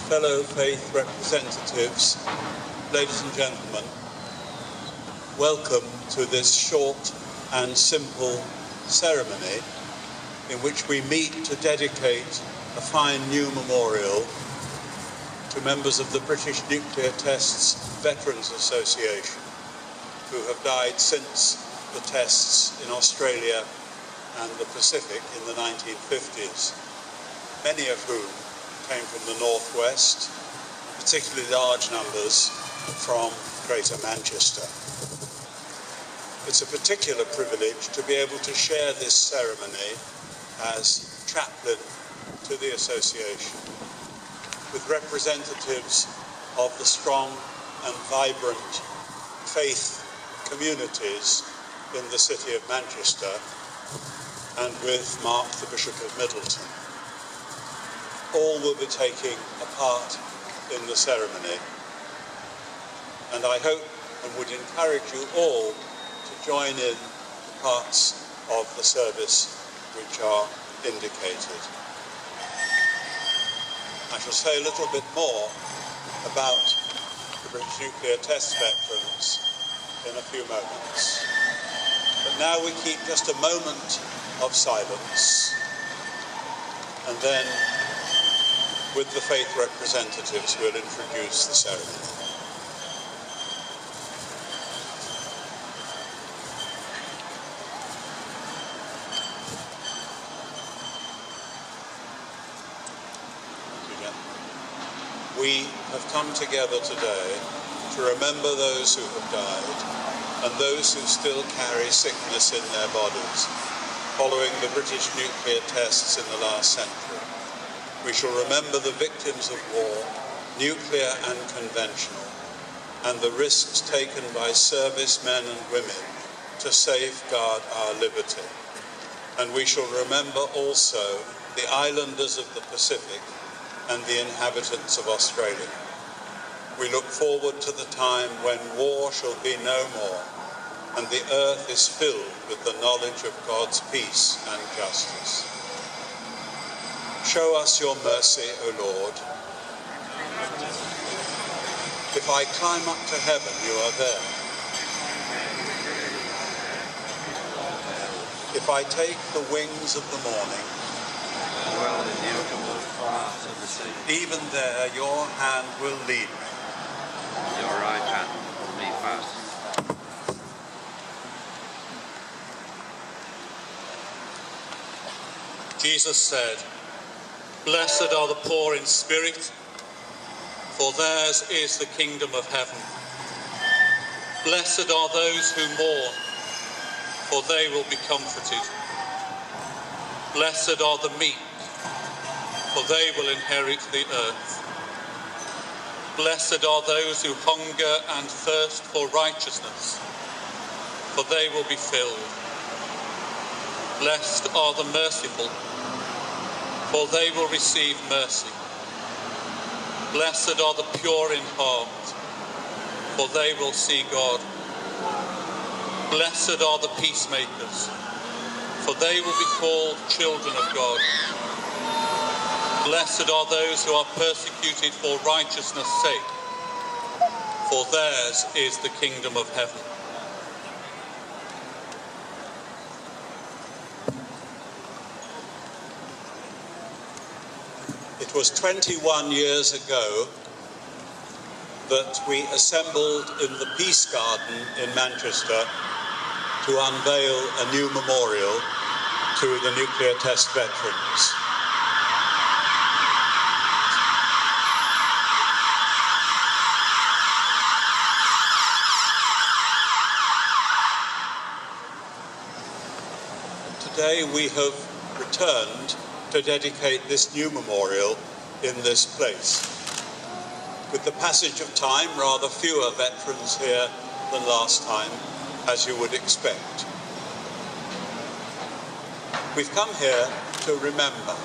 fellow faith representatives, ladies and gentlemen, welcome to this short and simple ceremony in which we meet to dedicate a fine new memorial to members of the British Nuclear Tests Veterans Association who have died since the tests in Australia and the Pacific in the 1950s, many of whom came from the northwest, particularly large numbers from Greater Manchester. It's a particular privilege to be able to share this ceremony as chaplain to the association with representatives of the strong and vibrant faith communities in the city of Manchester and with Mark, the Bishop of Middleton. All will be taking a part in the ceremony, and I hope and would encourage you all to join in the parts of the service which are indicated. I shall say a little bit more about the British Nuclear Test Veterans in a few moments. But now we keep just a moment of silence, and then with the faith representatives we'll introduce the ceremony. We have come together today to remember those who have died and those who still carry sickness in their bodies following the British nuclear tests in the last century. We shall remember the victims of war, nuclear and conventional, and the risks taken by servicemen and women to safeguard our liberty. And we shall remember also the islanders of the Pacific and the inhabitants of Australia. We look forward to the time when war shall be no more and the earth is filled with the knowledge of God's peace and justice. Show us your mercy, O Lord. If I climb up to heaven, you are there. If I take the wings of the morning, dwell in the uttermost parts of the sea, even there your hand will lead me. your right hand will be fast. Jesus said, "Blessed are the poor in spirit, for theirs is the kingdom of heaven. Blessed are those who mourn, for they will be comforted. Blessed are the meek, for they will inherit the earth. Blessed are those who hunger and thirst for righteousness, for they will be filled. Blessed are the merciful, for they will receive mercy. Blessed are the pure in heart, for they will see God. Blessed are the peacemakers, for they will be called children of God. Blessed are those who are persecuted for righteousness' sake, for theirs is the kingdom of heaven." It was 21 years ago that we assembled in the Peace Garden in Manchester to unveil a new memorial to the nuclear test veterans. Today we have returned to dedicate this new memorial in this place. With the passage of time, rather fewer veterans here than last time, as you would expect. We've come here to remember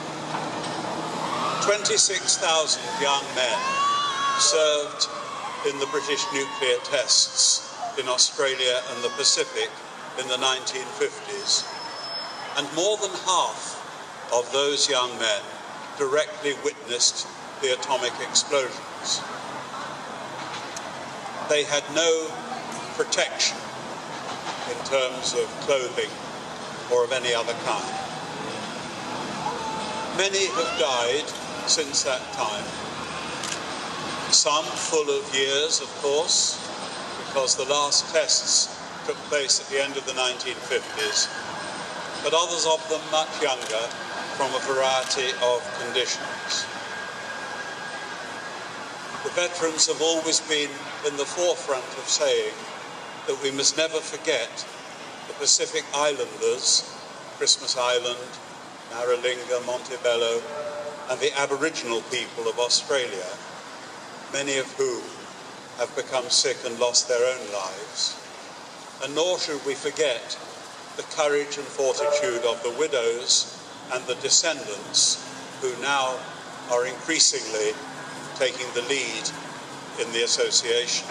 26,000 young men served in the British nuclear tests in Australia and the Pacific in the 1950s, and more than half of those young men directly witnessed the atomic explosions. They had no protection in terms of clothing or of any other kind. Many have died since that time. Some full of years, of course, because the last tests took place at the end of the 1950s, but others of them much younger from a variety of conditions. The veterans have always been in the forefront of saying that we must never forget the Pacific Islanders, Christmas Island, Maralinga, Montebello, and the Aboriginal people of Australia, many of whom have become sick and lost their own lives. And nor should we forget the courage and fortitude of the widows and the descendants who now are increasingly taking the lead in the association.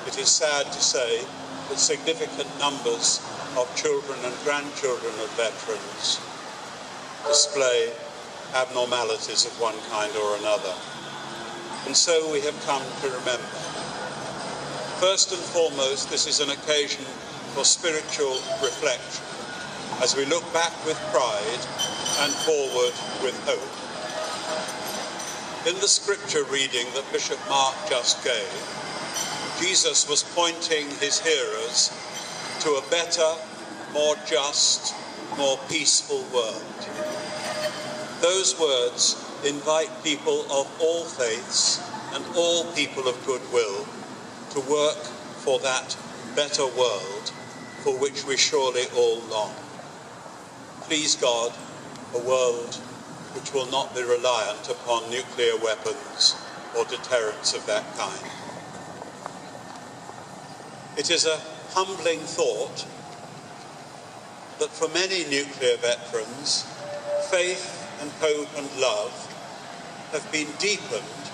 It is sad to say that significant numbers of children and grandchildren of veterans display abnormalities of one kind or another. And so we have come to remember. First and foremost, this is an occasion for spiritual reflection as we look back with pride and forward with hope. In the scripture reading that Bishop Mark just gave, Jesus was pointing his hearers to a better, more just, more peaceful world. Those words invite people of all faiths and all people of goodwill to work for that better world for which we surely all long. Please God, a world which will not be reliant upon nuclear weapons or deterrents of that kind. It is a humbling thought that for many nuclear veterans, faith and hope and love have been deepened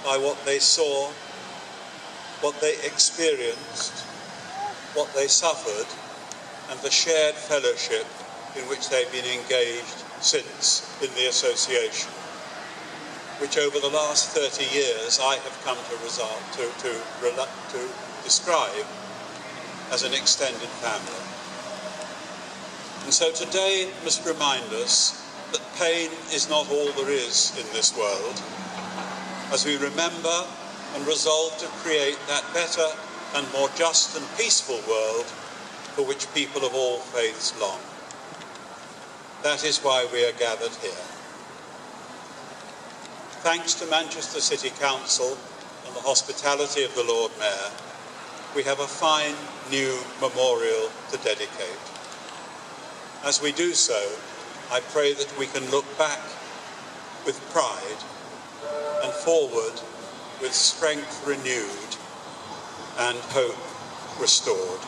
by what they saw, what they experienced, what they suffered, and the shared fellowship in which they've been engaged since in the association, which over the last 30 years I have come to describe as an extended family. And so today must remind us that pain is not all there is in this world, as we remember and resolve to create that better and more just and peaceful world for which people of all faiths long. That is why we are gathered here. Thanks to Manchester City Council and the hospitality of the Lord Mayor, we have a fine new memorial to dedicate. As we do so, I pray that we can look back with pride and forward with strength renewed and hope restored.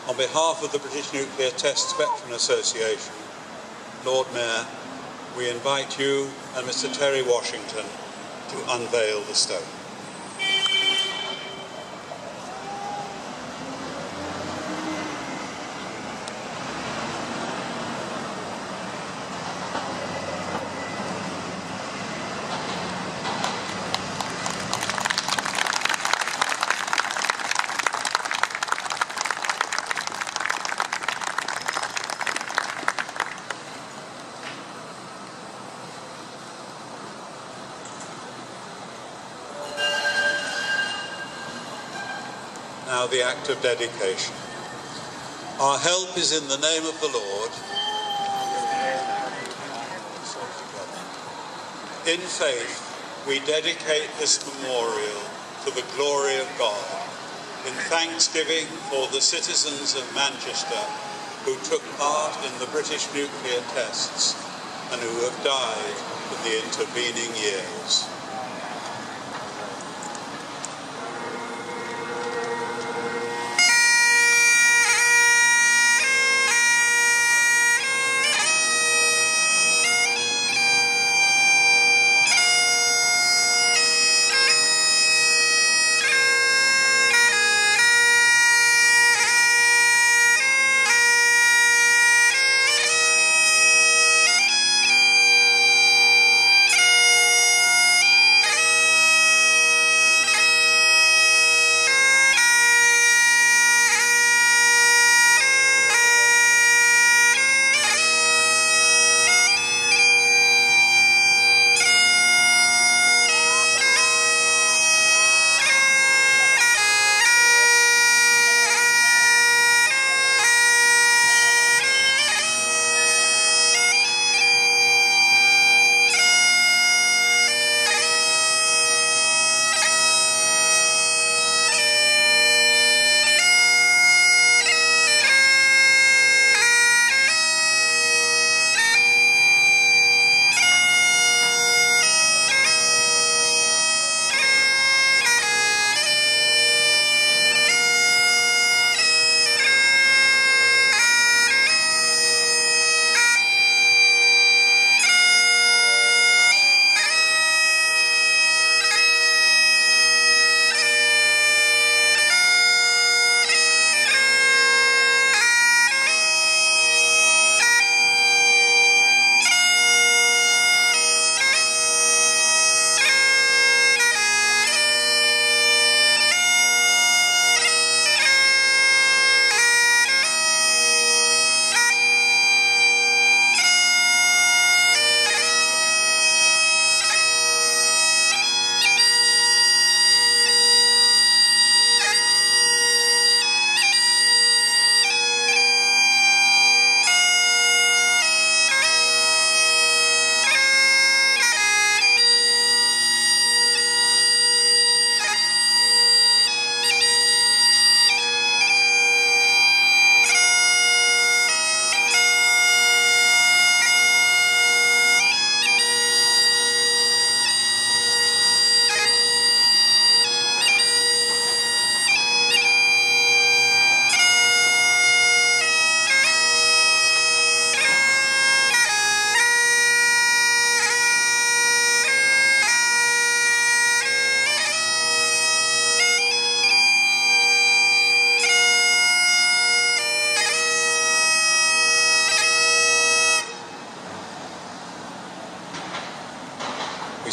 On behalf of the British Nuclear Tests Veteran Association, Lord Mayor, we invite you and Mr. Terry Washington to unveil the stone. Now the act of dedication. Our help is in the name of the Lord. In faith, we dedicate this memorial to the glory of God, in thanksgiving for the citizens of Manchester who took part in the British nuclear tests and who have died in the intervening years.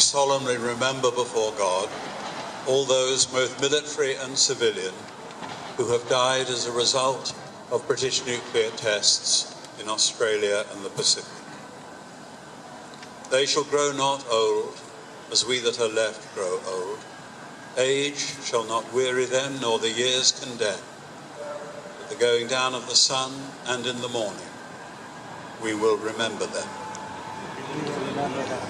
solemnly remember before God all those, both military and civilian, who have died as a result of British nuclear tests in Australia and the Pacific. They shall grow not old, as we that are left grow old. Age shall not weary them, nor the years condemn. At the going down of the sun and in the morning, we will remember them. We will remember them.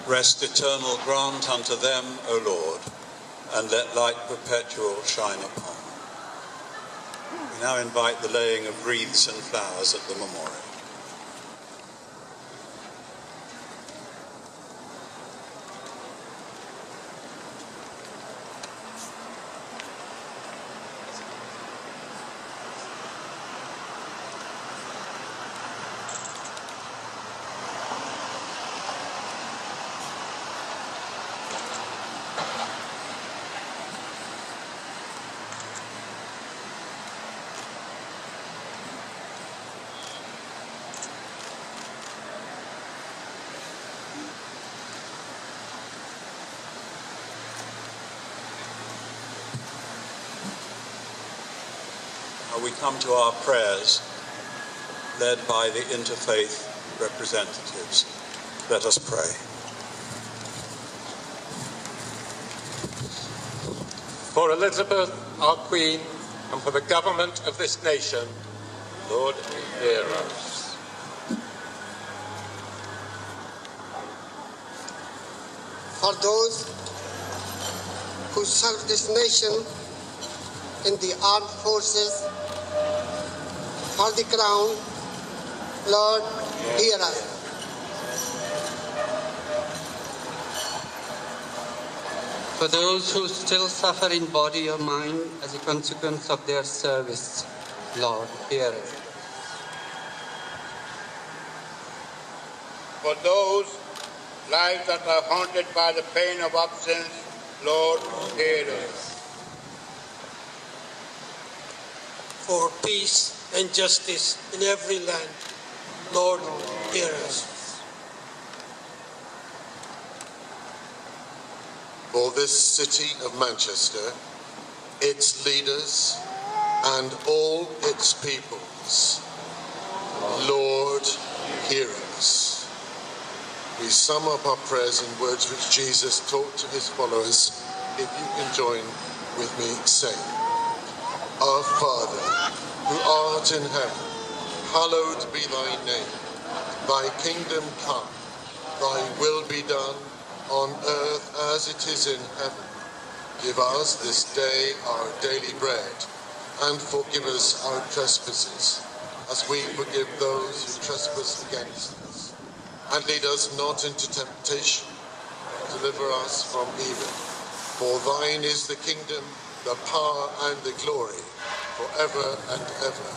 Rest eternal grant unto them, O Lord, and let light perpetual shine upon them. We now invite the laying of wreaths and flowers at the memorial. We come to our prayers, led by the interfaith representatives. Let us pray. For Elizabeth, our Queen, and for the government of this nation, Lord, hear us. For those who serve this nation in the armed forces, for the crown, Lord, hear us. For those who still suffer in body or mind as a consequence of their service, Lord, hear us. For those lives that are haunted by the pain of absence, Lord, hear us. For peace and justice in every land, Lord, hear us. For this city of Manchester, its leaders, and all its peoples, Lord, hear us. We sum up our prayers in words which Jesus taught to his followers. If you can join with me, say, Our Father, who art in heaven, hallowed be thy name. Thy kingdom come, thy will be done, on earth as it is in heaven. Give us this day our daily bread, and forgive us our trespasses, as we forgive those who trespass against us. And lead us not into temptation, but deliver us from evil. For thine is the kingdom, the power, and the glory, forever and ever.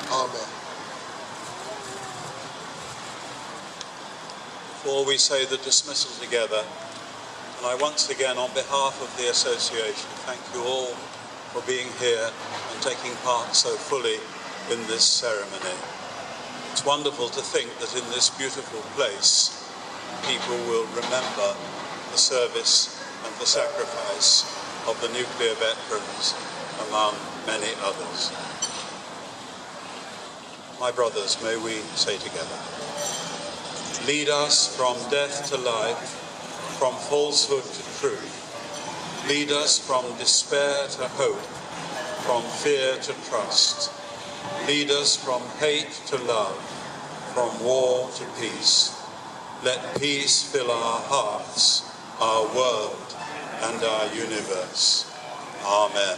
Amen. Before we say the dismissal together, and I once again, on behalf of the association, thank you all for being here and taking part so fully in this ceremony. It's wonderful to think that in this beautiful place, people will remember the service and the sacrifice of the nuclear veterans, among many others. My brothers, may we say together, lead us from death to life, from falsehood to truth. Lead us from despair to hope, from fear to trust. Lead us from hate to love, from war to peace. Let peace fill our hearts, our world, and our universe. Amen.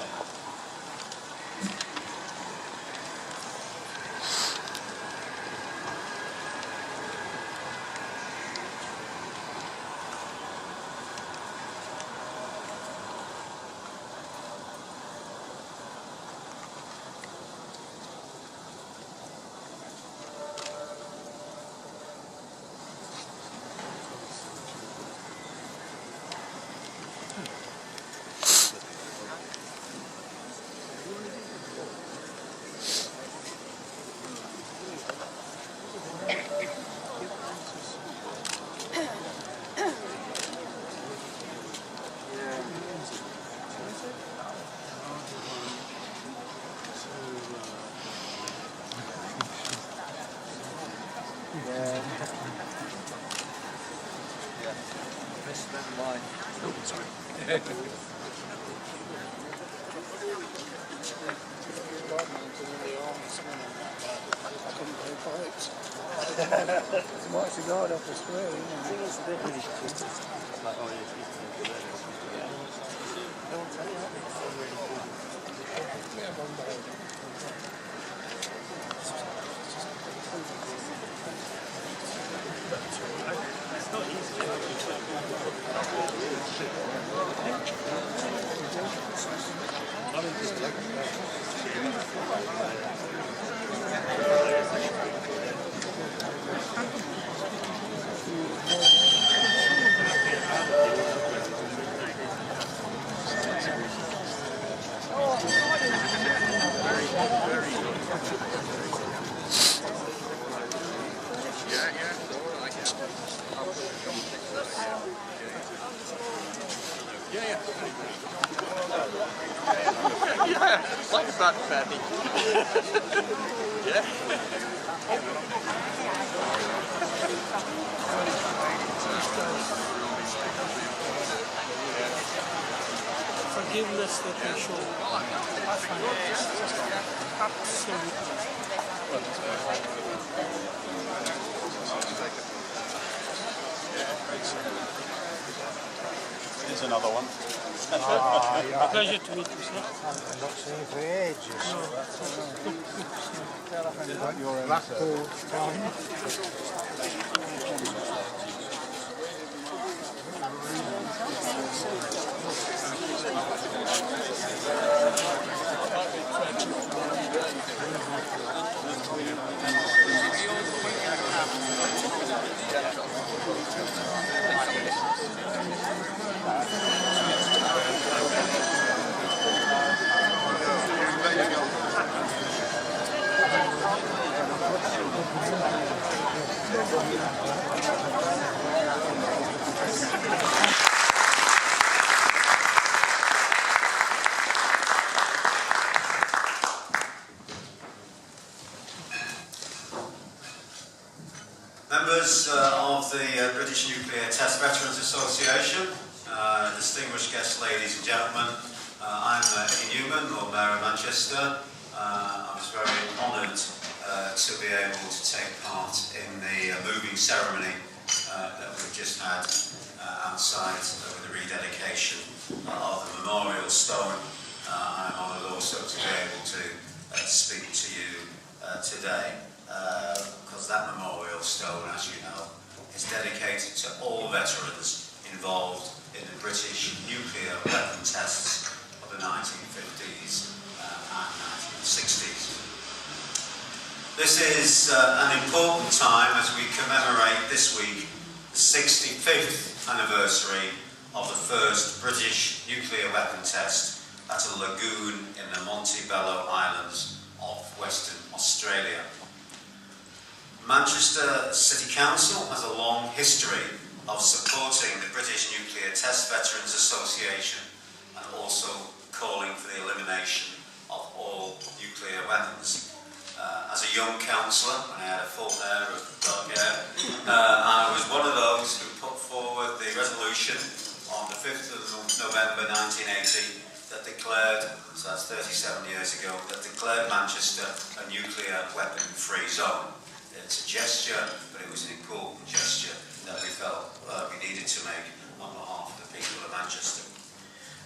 Forgiveness that they show. Here's another one. Pleasure to meet you, sir. I've not seen you for ages. Got your Blackpool time. members of the British Nuclear Test Veterans Association, distinguished guests, ladies and gentlemen, I'm Eddie Newman, Lord Mayor of Manchester. I was very honoured to be able to take part in the moving ceremony that we've just had outside with the rededication of the memorial stone. I'm honoured also to be able to speak to you today, because that memorial stone, as you know, is dedicated to all veterans involved in the British nuclear weapon tests of the 1950s and 1960s. This is an important time as we commemorate this week the 65th anniversary of the first British nuclear weapon test at a lagoon in the Montebello Islands of Western Australia. Manchester City Council has a long history of supporting the British Nuclear Test Veterans Association and also calling for the elimination of all nuclear weapons. As a young councillor, when I had a full hair of dark hair, I was one of those who put forward the resolution on the 5th of November 1980 that declared, so that's 37 years ago, that declared Manchester a nuclear weapon-free zone. It's a gesture, but it was an important gesture that we felt we needed to make on behalf of the people of Manchester.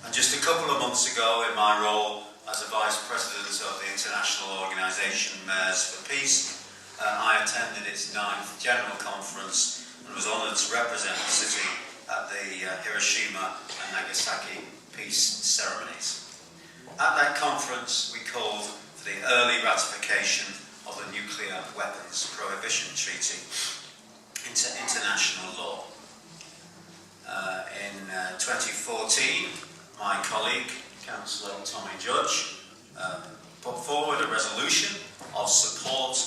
And just a couple of months ago, in my role as a Vice President of the International Organisation Mayors for Peace, I attended its 9th General Conference and was honoured to represent the city at the Hiroshima and Nagasaki peace ceremonies. At that conference, we called for the early ratification of the Nuclear Weapons Prohibition Treaty into international law. In 2014, my colleague, Councillor Tommy Judge, put forward a resolution of support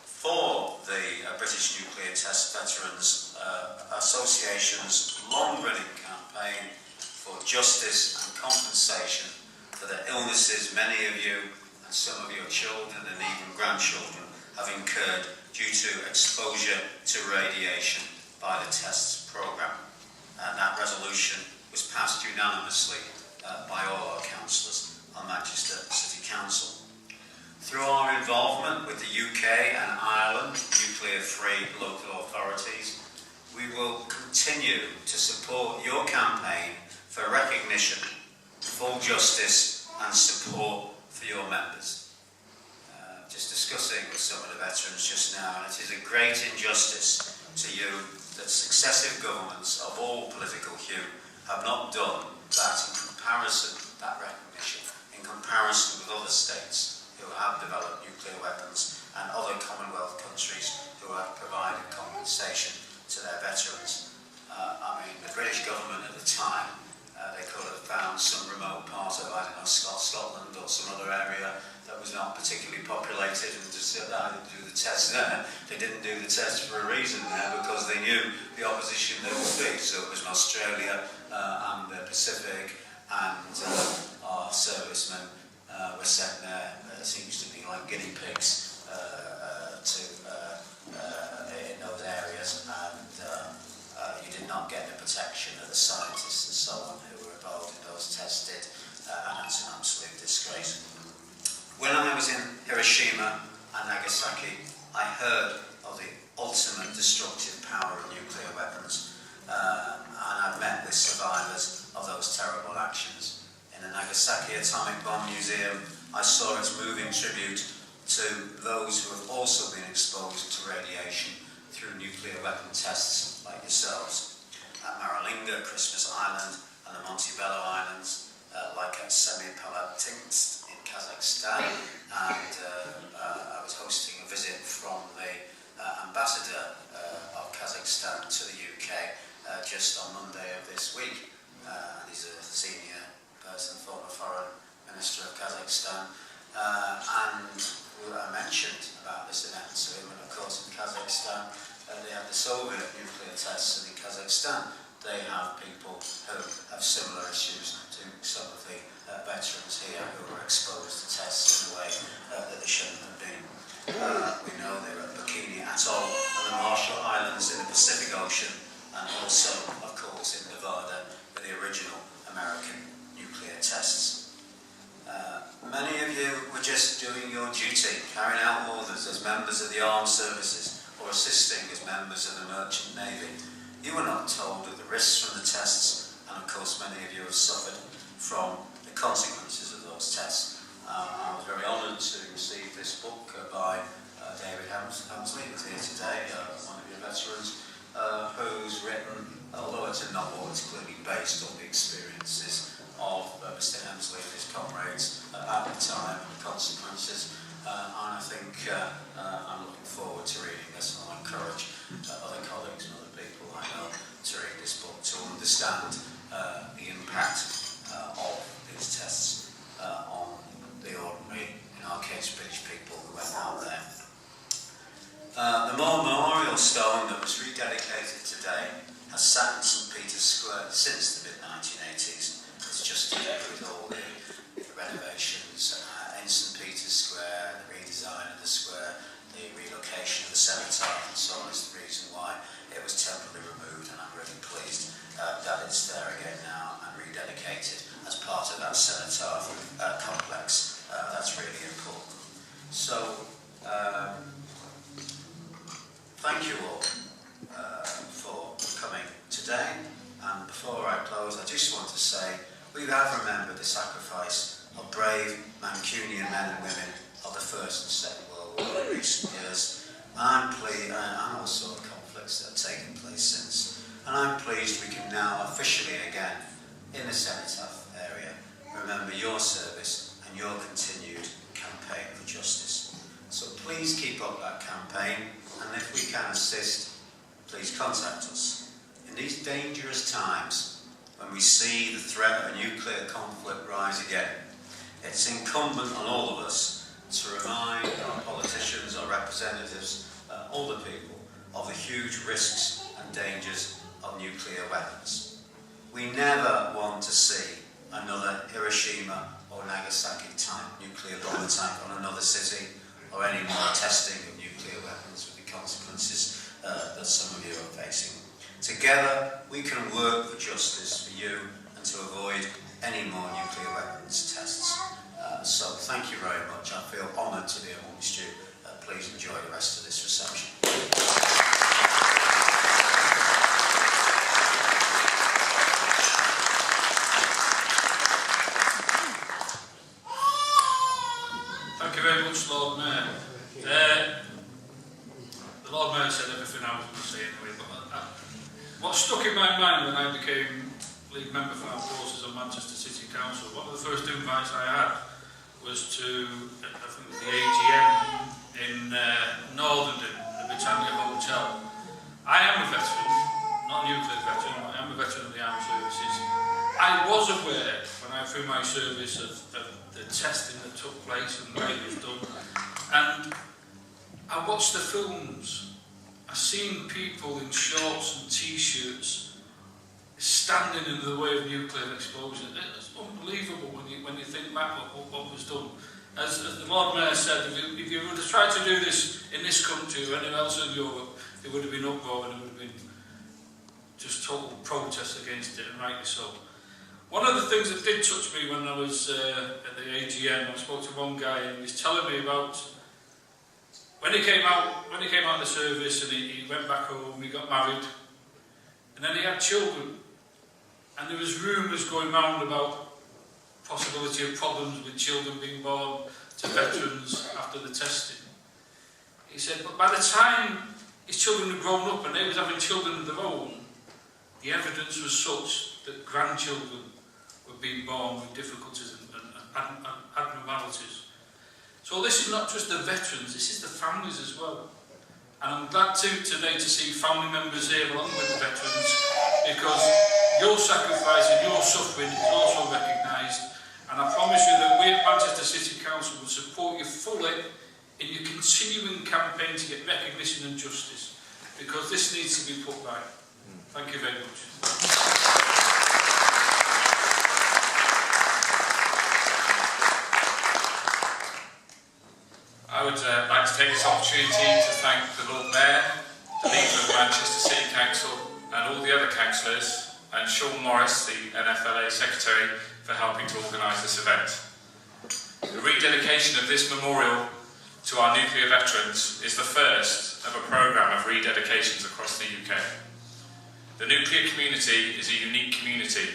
for the British Nuclear Test Veterans Association's long-running campaign for justice and compensation for the illnesses many of you and some of your children and even grandchildren have incurred due to exposure to radiation by the tests programme. And that resolution was passed unanimously by all our councillors on Manchester City Council. Through our involvement with the UK and Ireland nuclear-free local authorities, we will continue to support your campaign for recognition, full justice and support for your members. Just discussing with some of the veterans just now, and it is a great injustice to you that successive governments of all political hue have not done that in comparison, that recognition, in comparison with other states who have developed nuclear weapons and other Commonwealth countries who have provided compensation to their veterans. I mean, the British government at the time, they could have found some remote part of, I don't know, Scotland or some other area that was not particularly populated and just said, do the test there. They didn't do the test for a reason there because they knew the opposition there would be. So it was Australia and the Pacific, and our servicemen were sent there, it seems to be like guinea pigs, in those areas, and you did not get the protection of the scientists and so on who were involved in those tested, and it's an absolute disgrace. When I was in Hiroshima and Nagasaki, I heard of the ultimate destructive power of nuclear weapons, and I've met with survivors of those terrible actions. In the Nagasaki Atomic Bomb Museum, I saw its moving tribute to those who have also been exposed to radiation through nuclear weapon tests like yourselves. At Maralinga, Christmas Island, and the Montebello Islands, like at Semipalatinsk in Kazakhstan, and I was hosting a visit from the ambassador of Kazakhstan to the UK just on Monday of this week. And he's a senior person, former foreign minister of Kazakhstan, and I mentioned about this event to him, and of course in Kazakhstan they have the Soviet nuclear tests, and in Kazakhstan they have people who have similar issues to some of the veterans here who were exposed to tests in a way that they shouldn't have been. We know they're at Bikini Atoll and the Marshall Islands in Ocean, and also, of course, in Nevada, with the original American nuclear tests. Many of you were just doing your duty, carrying out orders as members of the armed services or assisting as members of the Merchant Navy. You were not told of the risks from the tests, and of course many of you have suffered from the consequences of those tests. I was very honoured to receive this book by David Hamsley, who's here today, one of your veterans, who's written, although it's a novel, it's clearly based on the experiences of Mr. Hamsley and his comrades at the time and the consequences. And I think I'm looking forward to reading this, and I'll encourage other colleagues and other people I know to read this book to understand the impact of these tests on the ordinary, in our case, British people who went out there. The memorial stone that was rededicated today has sat in St. Peter's Square since the mid-1980s. It's just to do with all the renovations in St. Peter's Square, the redesign of the square, the relocation of the cenotaph and so on is the reason why it was temporarily removed, and I'm really pleased that it's there again now and rededicated as part of that cenotaph complex. That's really important. So, thank you all for coming today, and before I close I just want to say we have remembered the sacrifice of brave Mancunian men and women of the First and Second World War in recent years, and also the conflicts that have taken place since. And I'm pleased we can now officially again, in the cenotaph area, remember your service and your continued campaign for justice. So please keep up that campaign, and if we can assist, please contact us. In these dangerous times, when we see the threat of a nuclear conflict rise again, it's incumbent on all of us to remind our politicians, our representatives, all the people, of the huge risks and dangers of nuclear weapons. We never want to see another Hiroshima or Nagasaki type nuclear bomb attack on another city, or any more testing of nuclear weapons with the consequences that some of you are facing. Together, we can work for justice for you and to avoid any more nuclear weapons tests. So thank you very much. I feel honoured to be amongst you. Please enjoy the rest of this reception. Thank you very much, Lord Mayor. The Lord Mayor said everything I was going to say anyway, but what stuck in my mind when I became lead member for Armed Forces on Manchester City Council, one of the first invites I had was to, I think, the AGM in Northern, the Britannia Hotel. I am a veteran, not a nuclear veteran, but I am a veteran of the armed services. I was aware, when I through my service, of the testing that took place and where it was done. And I watched the films. I've seen people in shorts and t-shirts standing in the way of nuclear explosion. It's unbelievable when you think back what was done. As the Lord Mayor said, if you would have tried to do this in this country or anywhere else in Europe, it would have been uproar and it would have been just total protest against it, and rightly so. One of the things that did touch me when I was at the AGM, I spoke to one guy and he was telling me about when he came out of the service and he went back home, he got married, and then he had children, and there was rumours going round about possibility of problems with children being born to veterans after the testing. He said, but by the time his children had grown up and they was having children of their own, the evidence was such that grandchildren were being born with difficulties and abnormalities. So this is not just the veterans, this is the families as well. And I'm glad today to see family members here along with the veterans, because your sacrifice and your suffering is also recognised. And I promise you that we at Manchester City Council will support you fully in your continuing campaign to get recognition and justice, because this needs to be put right. Thank you very much. I would like to take this opportunity to thank the Lord Mayor, the leader of Manchester City Council and all the other councillors, and Sean Morris, the NFLA Secretary, for helping to organise this event. The rededication of this memorial to our nuclear veterans is the first of a programme of rededications across the UK. The nuclear community is a unique community.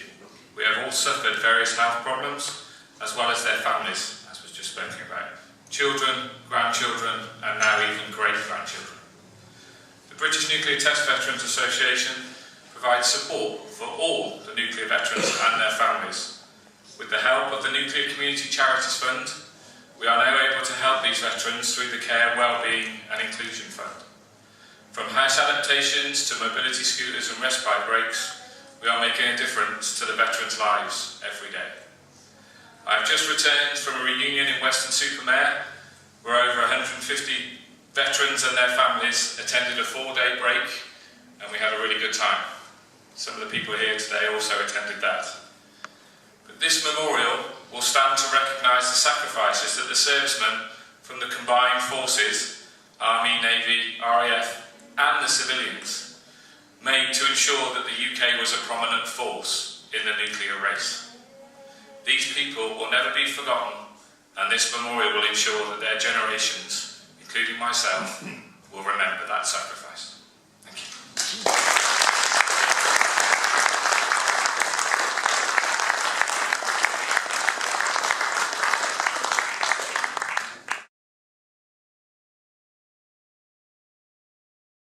We have all suffered various health problems, as well as their families, as was just spoken about. Children, grandchildren, and now even great-grandchildren. The British Nuclear Test Veterans Association provides support for all the nuclear veterans and their families. With the help of the Nuclear Community Charities Fund, we are now able to help these veterans through the Care, Wellbeing and Inclusion Fund. From house adaptations to mobility scooters and respite breaks, we are making a difference to the veterans' lives every day. I have just returned from a reunion in Weston-super-Mare, where over 150 veterans and their families attended a 4-day break, and we had a really good time. Some of the people here today also attended that. But this memorial will stand to recognise the sacrifices that the servicemen from the combined forces, Army, Navy, RAF, and the civilians, made to ensure that the UK was a prominent force in the nuclear race. These people will never be forgotten, and this memorial will ensure that their generations, including myself, will remember that sacrifice.